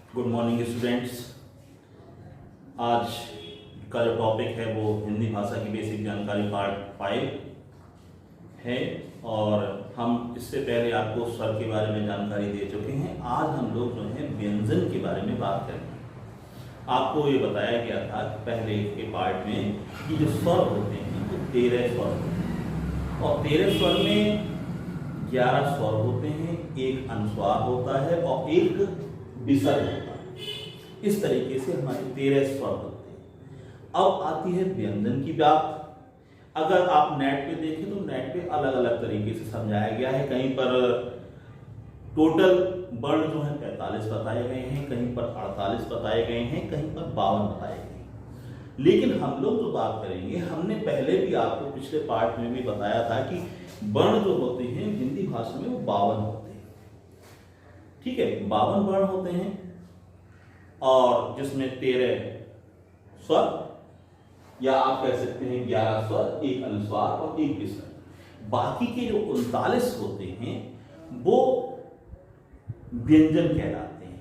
Good morning students. आज का जो टॉपिक है वो हिंदी भाषा की बेसिक जानकारी पार्ट 5 है और हम इससे पहले आपको स्वर के बारे में जानकारी दे चुके हैं। आज हम लोग जो है व्यंजन के बारे में बात करेंगे। आपको ये बताया गया था कि पहले के पार्ट में कि जो स्वर होते हैं वो 13 स्वर होते हैं और 13 स्वर में 11 स्वर होते हैं, एक अनुस्वार होता है और एक विसर्ग होता है। इस तरीके से हमारे 13 स्वर होते हैं। अब आती है व्यंजन की बात। अगर आप नेट पे देखें तो नेट पे अलग अलग तरीके से समझाया गया है। कहीं पर टोटल वर्ण जो है 45 बताए गए हैं, कहीं पर 48 बताए गए हैं, कहीं पर 52 बताए गए हैं। लेकिन हम लोग जो बात करेंगे, हमने पहले भी आपको पिछले पार्ट में भी बताया था कि वर्ण जो होते हैं हिंदी भाषा में वो 52 होते हैं। ठीक है, 52 वर्ण होते हैं और जिसमें 13 स्वर या आप कह सकते हैं 11 स्वर, एक अनुस्वार और एक विसर्ग। बाकी के जो 39 होते हैं वो व्यंजन कहलाते हैं।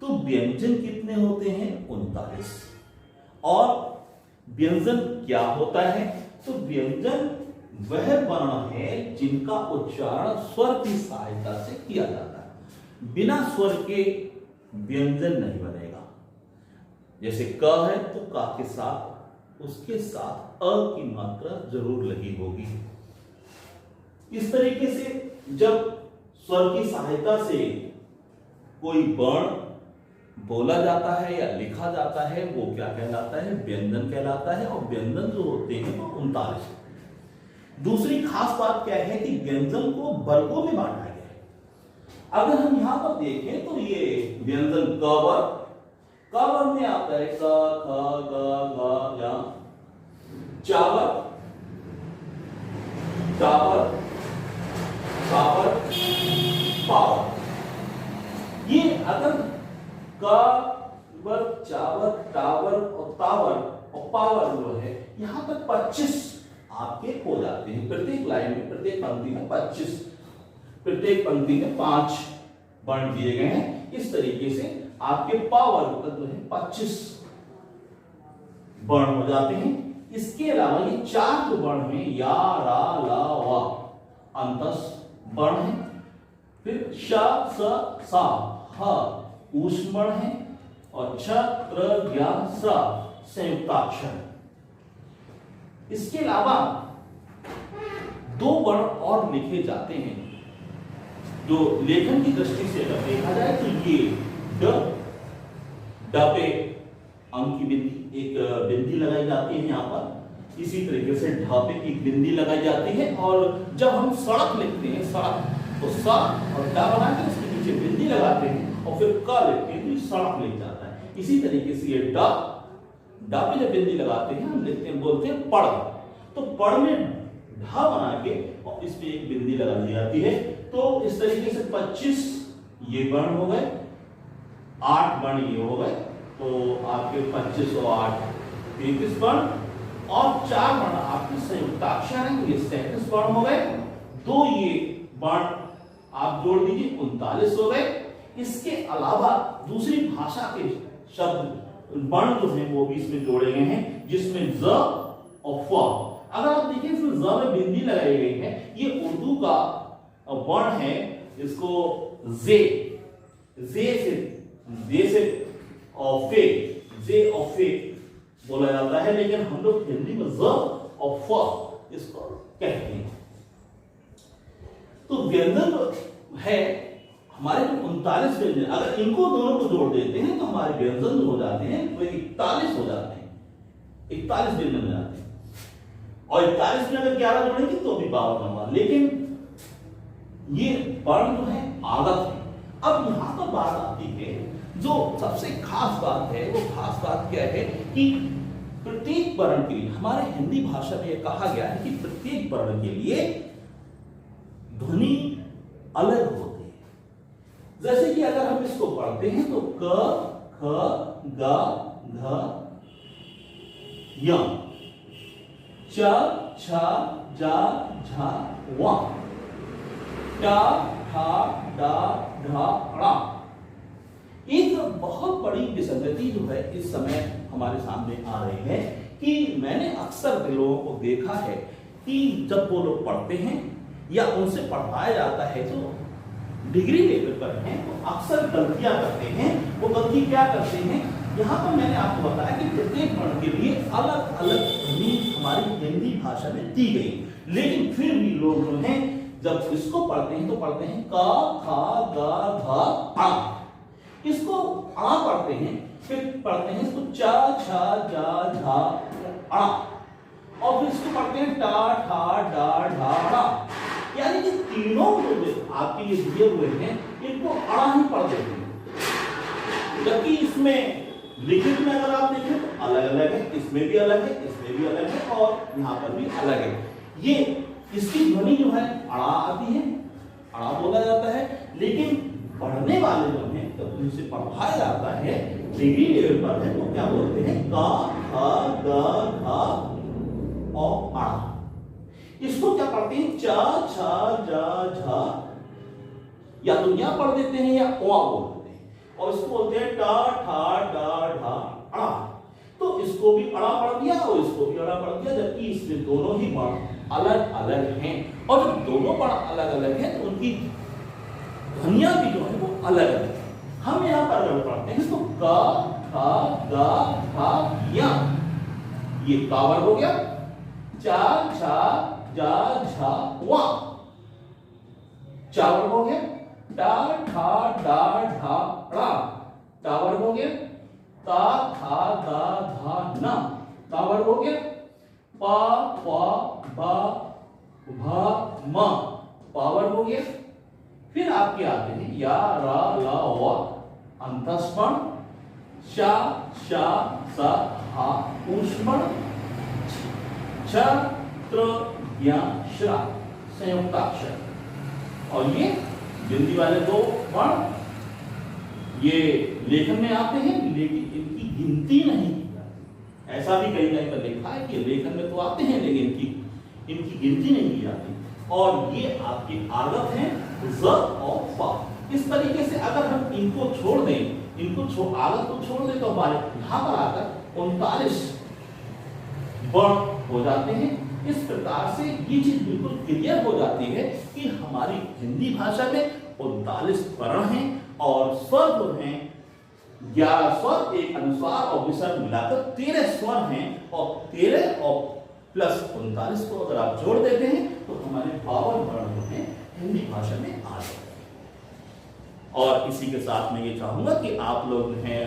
तो व्यंजन कितने होते हैं? 39। और व्यंजन क्या होता है? तो व्यंजन वह वर्ण है जिनका उच्चारण स्वर की सहायता से किया जाता है। बिना स्वर के व्यंजन नहीं बनेगा। जैसे क है तो का के साथ उसके साथ अ की मात्रा जरूर लगी होगी। इस तरीके से जब स्वर की सहायता से कोई वर्ण बोला जाता है या लिखा जाता है वो क्या कहलाता है? व्यंजन कहलाता है। और व्यंजन जो होते हैं वो 39 होते हैं। दूसरी खास बात क्या है कि व्यंजन को वर्गों में बांटा गया है। अगर हम यहां पर देखें तो ये व्यंजन क वर्ग में आता है क ख ग या चावर चावर चावर पावर। ये अगर का वर्ग चावर टावर और तावर और पावर जो है यहां तक 25 आपके हो जाते हैं। प्रत्येक लाइन में, प्रत्येक पंक्ति में 25, प्रत्येक पंक्ति में 5 वर्ण दिए गए हैं। इस तरीके से आपके पावर तक जो है 25 वर्ण हो जाते हैं। इसके अलावा ये 4 जो वर्ण हैं या रा ला वा अंतस वर्ण है। फिर श स सा ह ऊष्म वर्ण है और छ त्र ज्ञ स संयुक्ताक्षर। इसके अलावा 2 वर्ण और लिखे जाते हैं जो लेखन की दृष्टि से अगर देखा जाए तो ये ड पे अंक की बिंदी, एक बिंदी लगाई जाती है यहाँ पर। इसी तरीके से ढ पे एक बिंदी लगाई जाती है। और जब हम सड़क लिखते हैं, सड़क तो स और ड बना के उसके नीचे बिंदी लगाते हैं और फिर क लिखते हैं तो सड़क लिख जाता है। इसी तरीके से ये ड पे जब बिंदी लगाते हैं हम लिखते हैं, बोलते हैं पढ़। तो पढ़ में ढ बना के और इस पे एक बिंदी लगा दी जाती है। तो इस तरीके से 25 ये वर्ण हो गए, 8 वर्ण ये हो गए। तो आपके 25 और 8 33 वर्ण और 4 वर्ण आपके संयुक्ताक्षर हैं, ये 37 वर्ण हो गए। 2 ये वर्ण आप जोड़ दीजिए, 39 हो गए। इसके अलावा दूसरी भाषा के शब्द वर्ण जो हैं वो भी इसमें जोड़े गए हैं, जिसमें ज और फ। अगर आप देखिए इसमें ज में बिंदी लगाई गई है, ये उर्दू का वर्ण है। इसको जे से और फे, जे और फे बोला जाता है, लेकिन हम लोग हिंदी में ज और फ इसको कहते हैं। तो व्यंजन है हमारे जो 39 व्यंजन, अगर इनको दोनों को जोड़ देते हैं तो हमारे व्यंजन जो हो जाते हैं वो 41 हो जाते हैं। 41 व्यंजन हो जाते हैं और 41 में अगर 11 जोड़ेंगे तो भी 52 होगा। लेकिन ये वर्ण जो है आगत है। अब यहां पर बात आती है, जो सबसे खास बात है वो खास बात क्या है कि प्रत्येक वर्ण के लिए हमारे हिंदी भाषा में यह कहा गया है कि प्रत्येक वर्ण के लिए ध्वनि अलग होती है। जैसे कि अगर हम इसको पढ़ते हैं तो क ख ग घ य च छ ज झ व ट ठ ड ढ ण। एक बहुत बड़ी विसंगति जो है इस समय हमारे सामने आ रही है कि मैंने अक्सर लोगों को देखा है कि जब वो लोग पढ़ते हैं या उनसे पढ़ाया जाता है जो डिग्री लेवल पर हैं तो अक्सर गलतियां करते हैं। वो गलती क्या करते हैं, यहाँ पर मैंने आपको बताया कि प्रत्येक वर्ण के लिए अलग अलग ध्वनि हमारी हिंदी भाषा में दी गई, लेकिन फिर भी लोग जो हैं जब इसको पढ़ते हैं तो पढ़ते हैं का, खा, गा, घा, आ। इसको आ पढ़ते हैं, फिर पढ़ते हैं इसको चा, छा, जा, झा, आ, और फिर इसको पढ़ते हैं टा, ठा, डा, ढा, ड़ा। यानी कि तीनों जो आपके लिए दिए हुए हैं इनको अड़ा ही पढ़ देते हैं, जबकि इसमें लिखित में अगर आप देखें तो अलग अलग है, इसमें भी अलग है, इसमें भी अलग है और यहाँ पर भी अलग है। ये इसकी ध्वनि जो है अड़ा आती है, अड़ा बोला जाता है, लेकिन पढ़ने वाले जो हैं जब उनसे पढ़ाया जाता है डिग्री लेवल पर है तो क्या बोलते हैं का, खा, गा, घा और अड़ा। इसको क्या पढ़ते हैं चा, छा, जा, झा, या तो या पढ़ देते हैं या ओ बोल देते हैं, और इसको बोलते हैं टा, ठा, डा, ढा, अड़ा। तो इसको भी अड़ा पढ़ दिया और इसको भी अड़ा पढ़ दिया, जबकि इसमें दोनों ही वर्ण अलग अलग हैं, और जब दोनों वर्ण अलग अलग हैं तो उनकी ध्वनियां भी जो है वो अलग अलग है। हम यहाँ पर अगर पढ़ते हैं तो का, खा, गा, घा, या, ये का वर्ग हो गया, चा, छा, जा, झा, वा, चा वर्ग हो गया, टा, ठा, डा, ढा, ड़ा, टा वर्ग हो गया, ता, था, गा, धा, ना, ता वर्ग हो गया, पा, पा, बा, भा, मा, पा वर्ग हो गया। फिर आपके आते हैं या, रा, ला, वा, अंतस्वर्ण, शा, शा, सा, हा, ऊष्मण, छ, त्र, या, श्रा, संयुक्ताक्षर। और ये हिंदी वाले दो वर्ण ये लेखन में आते हैं, लेकिन इनकी गिनती नहीं की जाती। ऐसा भी कहीं कहीं पर लिखा है कि लेखन में तो आते हैं लेकिन इनकी गिनती नहीं की जाती। और ये आपके आगत हैं ज और पा। इस तरीके से अगर हम इनको छोड़ दें, आगत को छोड़ दें तो हमारे यहाँ पर आकर 39 वर्ण हो जाते हैं। इस प्रकार से ये चीज बिल्कुल क्लियर हो जाती है कि हमारी हिंदी भाषा में 39 वर्ण हैं और स्वर जो हैं 11 स्वर, एक अनुस्वार और विसर्ग मिलाकर 13 स्वर हैं, और 13 और प्लस 39 को अगर आप जोड़ देते हैं तो हमारे 52 वर्ण जो हैं हिंदी भाषा में आ जाते हैं। और इसी के साथ मैं ये चाहूंगा कि आप लोग हैं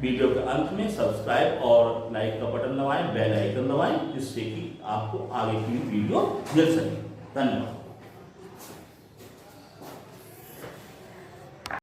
वीडियो के अंत में सब्सक्राइब और लाइक का बटन दबाएं, बेल आइकन दबाएं, जिससे कि आपको आगे की वीडियो मिल सके। धन्यवाद।